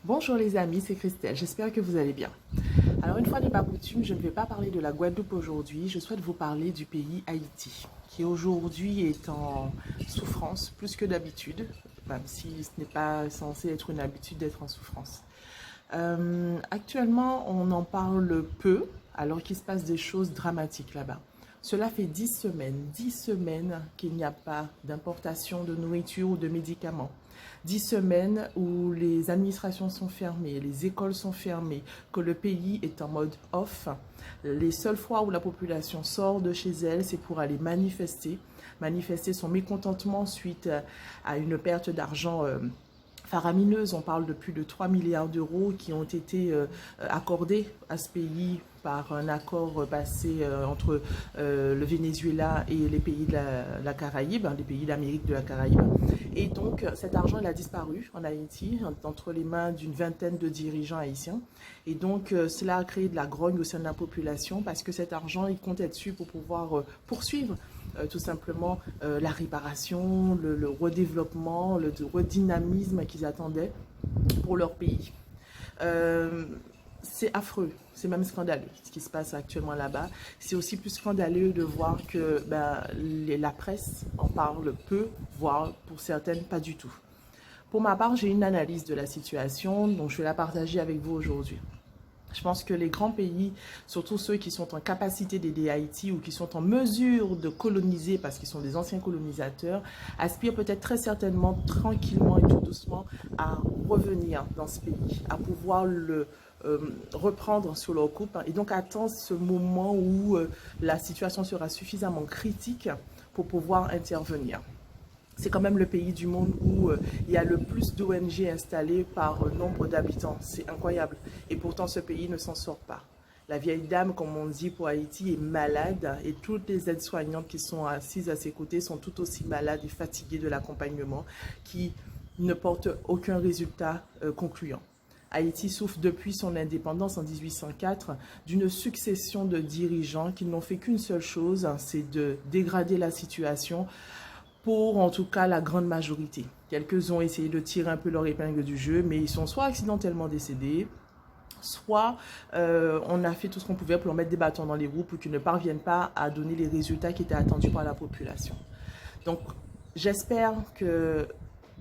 Bonjour les amis, c'est Christelle, j'espère que vous allez bien. Alors une fois n'est pas coutume, je ne vais pas parler de la Guadeloupe aujourd'hui, je souhaite vous parler du pays Haïti, qui aujourd'hui est en souffrance plus que d'habitude, même si ce n'est pas censé être une habitude d'être en souffrance. Actuellement, on en parle peu, alors qu'il se passe des choses dramatiques là-bas. Cela fait 10 semaines qu'il n'y a pas d'importation de nourriture ou de médicaments. 10 semaines où les administrations sont fermées, les écoles sont fermées, que le pays est en mode off. Les seules fois où la population sort de chez elle, c'est pour aller manifester son mécontentement suite à une perte d'argent faramineuse. On parle de plus de 3 milliards d'euros qui ont été accordés à ce pays par un accord passé entre le Venezuela et les pays de la Caraïbe, les pays d'Amérique de la Caraïbe. Et donc cet argent il a disparu en Haïti, entre les mains d'une vingtaine de dirigeants haïtiens. Et donc cela a créé de la grogne au sein de la population parce que cet argent, il comptait dessus pour pouvoir poursuivre tout simplement la réparation, le redéveloppement, le redynamisme qu'ils attendaient pour leur pays. C'est affreux, c'est même scandaleux ce qui se passe actuellement là-bas. C'est aussi plus scandaleux de voir que la presse en parle peu, voire pour certaines pas du tout. Pour ma part, j'ai une analyse de la situation, donc je vais la partager avec vous aujourd'hui. Je pense que les grands pays, surtout ceux qui sont en capacité d'aider Haïti ou qui sont en mesure de coloniser parce qu'ils sont des anciens colonisateurs, aspirent peut-être très certainement, tranquillement et tout doucement à revenir dans ce pays, à pouvoir le reprendre sous leur coupe et donc attendre ce moment où la situation sera suffisamment critique pour pouvoir intervenir. C'est quand même le pays du monde où il y a le plus d'ONG installées par nombre d'habitants. C'est incroyable. Et pourtant, ce pays ne s'en sort pas. La vieille dame, comme on dit pour Haïti, est malade et toutes les aides-soignantes qui sont assises à ses côtés sont tout aussi malades et fatiguées de l'accompagnement qui ne portent aucun résultat concluant. Haïti souffre depuis son indépendance en 1804 d'une succession de dirigeants qui n'ont fait qu'une seule chose, c'est de dégrader la situation pour en tout cas la grande majorité. Quelques ont essayé de tirer un peu leur épingle du jeu, mais ils sont soit accidentellement décédés, soit on a fait tout ce qu'on pouvait pour leur mettre des bâtons dans les roues pour qu'ils ne parviennent pas à donner les résultats qui étaient attendus par la population. Donc j'espère que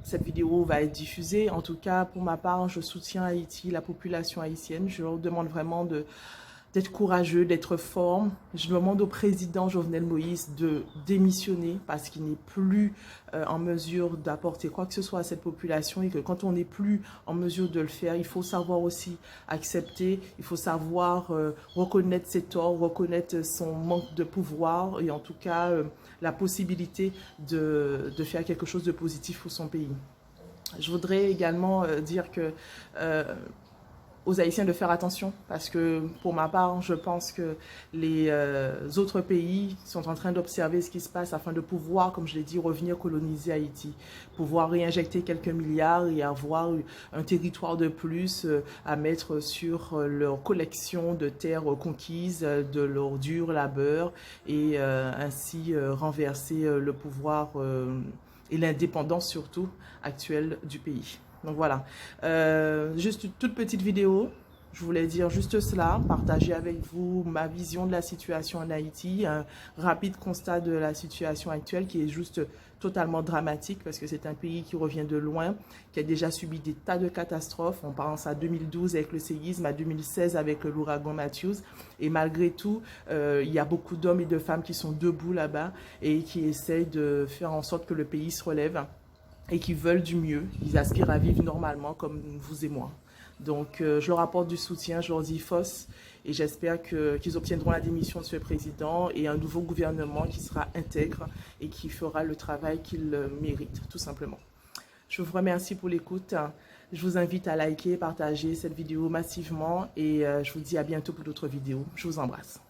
cette vidéo va être diffusée. En tout cas, pour ma part, je soutiens Haïti, la population haïtienne. Je leur demande vraiment d'être courageux, d'être fort. Je demande au président Jovenel Moïse de démissionner parce qu'il n'est plus en mesure d'apporter quoi que ce soit à cette population et que quand on n'est plus en mesure de le faire, il faut savoir aussi accepter, il faut savoir reconnaître ses torts, reconnaître son manque de pouvoir et en tout cas la possibilité de faire quelque chose de positif pour son pays. Je voudrais également dire que aux Haïtiens de faire attention parce que pour ma part, je pense que les autres pays sont en train d'observer ce qui se passe afin de pouvoir, comme je l'ai dit, revenir coloniser Haïti, pouvoir réinjecter quelques milliards et avoir un territoire de plus à mettre sur leur collection de terres conquises, de leur dur labeur et ainsi renverser le pouvoir et l'indépendance surtout actuelle du pays. Donc voilà, juste une toute petite vidéo, je voulais dire juste cela, partager avec vous ma vision de la situation en Haïti, un rapide constat de la situation actuelle qui est juste totalement dramatique parce que c'est un pays qui revient de loin, qui a déjà subi des tas de catastrophes. On pense à 2012 avec le séisme, à 2016 avec l'ouragan Matthews et malgré tout, il y a beaucoup d'hommes et de femmes qui sont debout là-bas et qui essayent de faire en sorte que le pays se relève et qui veulent du mieux. Ils aspirent à vivre normalement comme vous et moi. Donc, je leur apporte du soutien, je leur dis force et j'espère qu'ils obtiendront la démission de ce président et un nouveau gouvernement qui sera intègre et qui fera le travail qu'il mérite, tout simplement. Je vous remercie pour l'écoute. Je vous invite à liker, partager cette vidéo massivement et je vous dis à bientôt pour d'autres vidéos. Je vous embrasse.